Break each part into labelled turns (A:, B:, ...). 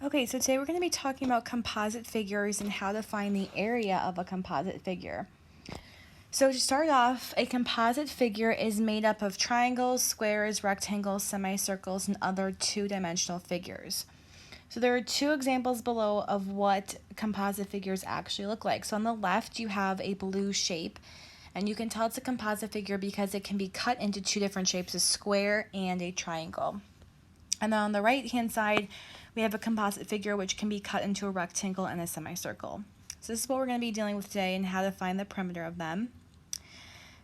A: Okay, so today we're going to be talking about composite figures and how to find the area of a composite figure. So to start off, a composite figure is made up of triangles, squares, rectangles, semicircles, and other two-dimensional figures. So there are two examples below of what composite figures actually look like. So on the left, you have a blue shape, and you can tell it's a composite figure because it can be cut into two different shapes, a square and a triangle. And then on the right-hand side, we have a composite figure which can be cut into a rectangle and a semicircle. So this is what we're going to be dealing with today and how to find the perimeter of them.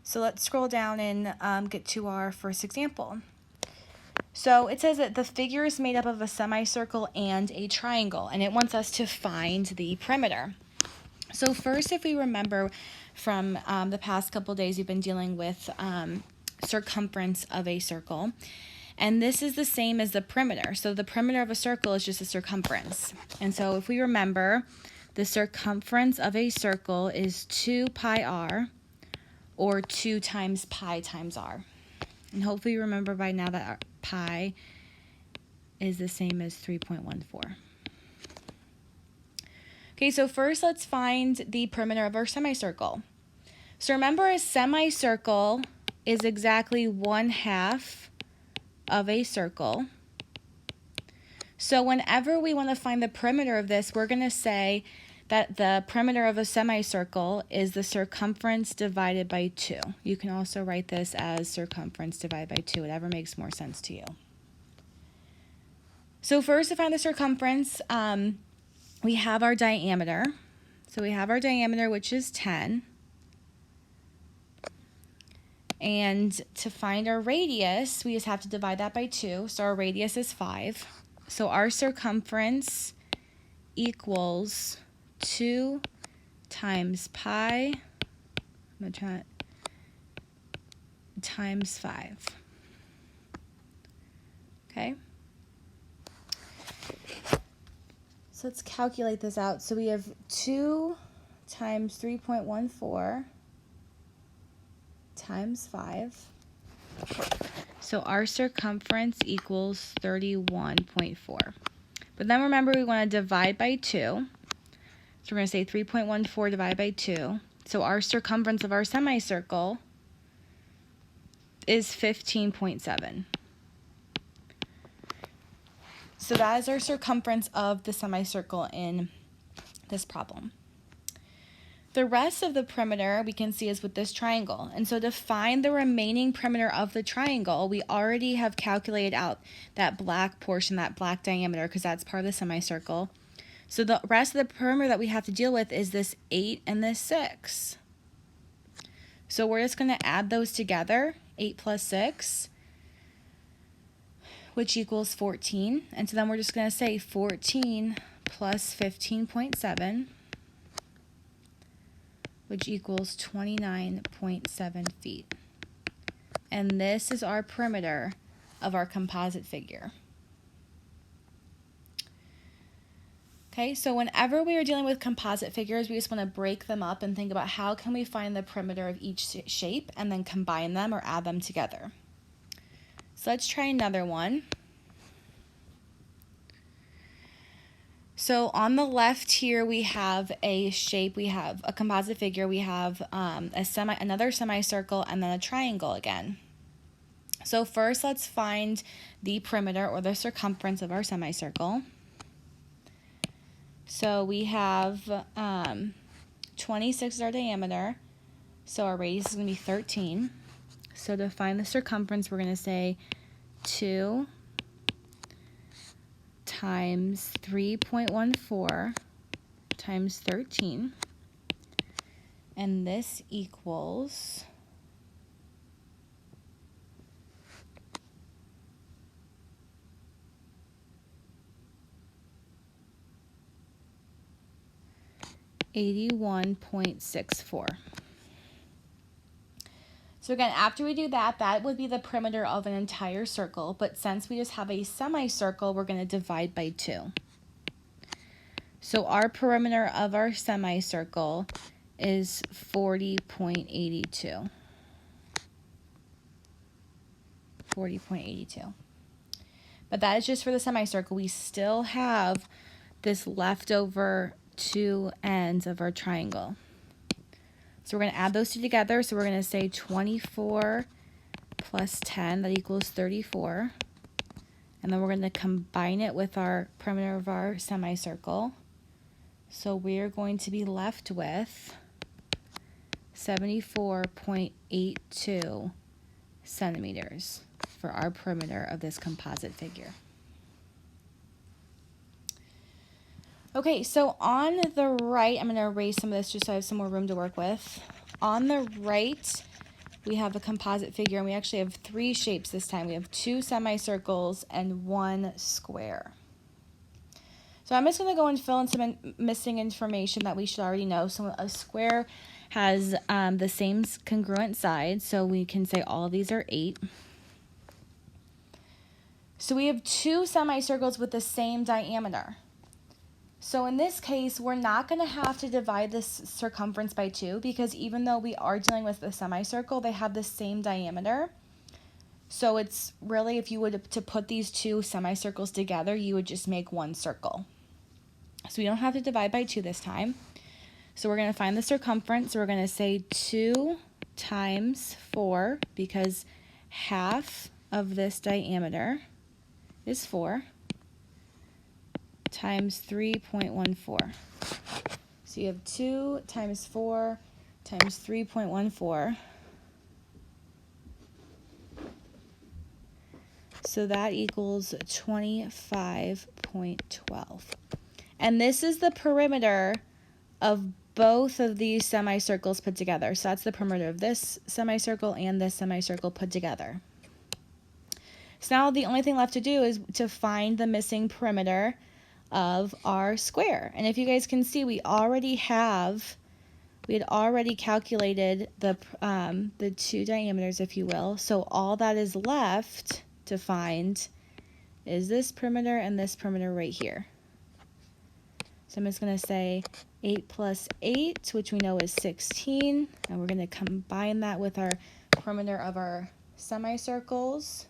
A: So let's scroll down and get to our first example. So it says that the figure is made up of a semicircle and a triangle, and it wants us to find the perimeter. So first, if we remember from the past couple days, we've been dealing with circumference of a circle. And this is the same as the perimeter. So the perimeter of a circle is just a circumference. And so if we remember, the circumference of a circle is 2 pi r, or 2 times pi times r. And hopefully you remember by now that pi is the same as 3.14. Okay, so first let's find the perimeter of our semicircle. So remember, a semicircle is exactly 1/2 of a circle. So whenever we want to find the perimeter of this, we're going to say that the perimeter of a semicircle is the circumference divided by 2. You can also write this as circumference divided by 2, whatever makes more sense to you. So first, to find the circumference, we have our diameter. So we have our diameter, which is 10. And to find our radius, we just have to divide that by 2. So our radius is 5. So our circumference equals 2 times pi, times 5. Okay? So let's calculate this out. So we have 2 times 3.14 times 5. So our circumference equals 31.4. But then remember, we want to divide by 2. So we're going to say 3.14 divided by 2. So our circumference of our semicircle is 15.7. So that is our circumference of the semicircle in this problem. The rest of the perimeter we can see is with this triangle. And so to find the remaining perimeter of the triangle, we already have calculated out that black portion, that black diameter, because that's part of the semicircle. So the rest of the perimeter that we have to deal with is this 8 and this 6. So we're just going to add those together, 8 plus 6, which equals 14. And so then we're just going to say 14 plus 15.7, which equals 29.7 feet. And this is our perimeter of our composite figure. Okay, so whenever we are dealing with composite figures, we just want to break them up and think about how can we find the perimeter of each shape and then combine them or add them together. So let's try another one. So on the left here, we have a shape, we have a composite figure, we have another semicircle, and then a triangle again. So first, let's find the perimeter or the circumference of our semicircle. So we have 26 is our diameter, so our radius is going to be 13. So to find the circumference, we're going to say 2 times 3.14 times 13, and this equals 81.64. So again, after we do that, that would be the perimeter of an entire circle, but since we just have a semicircle, we're going to divide by 2. So our perimeter of our semicircle is 40.82. 40.82. But that is just for the semicircle. We still have this leftover 2 ends of our triangle. So we're going to add those two together. So we're going to say 24 plus 10, that equals 34. And then we're going to combine it with our perimeter of our semicircle. So we're going to be left with 74.82 centimeters for our perimeter of this composite figure. Okay, so on the right, I'm going to erase some of this just so I have some more room to work with. On the right, we have a composite figure, and we actually have 3 shapes this time. We have 2 semicircles and 1 square. So I'm just going to go and fill in some missing information that we should already know. So a square has the same congruent sides, so we can say all of these are 8. So we have 2 semicircles with the same diameter. So in this case, we're not going to have to divide this circumference by 2 because even though we are dealing with a semicircle, they have the same diameter. So it's really, if you were to put these 2 semicircles together, you would just make 1 circle. So we don't have to divide by 2 this time. So we're going to find the circumference. So we're going to say 2 times 4 because half of this diameter is 4. Times 3.14. So you have 2 times 4 times 3.14. So that equals 25.12. And this is the perimeter of both of these semicircles put together. So that's the perimeter of this semicircle and this semicircle put together. So now the only thing left to do is to find the missing perimeter of our square. And if you guys can see, we had already calculated the 2 diameters, if you will. So all that is left to find is this perimeter and this perimeter right here. So I'm just going to say 8 plus 8, which we know is 16, and we're going to combine that with our perimeter of our semicircles.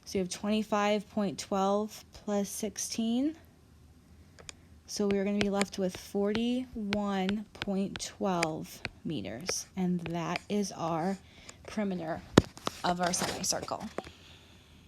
A: So you have 25.12 plus 16. So we're going to be left with 41.12 meters, and that is our perimeter of our semicircle.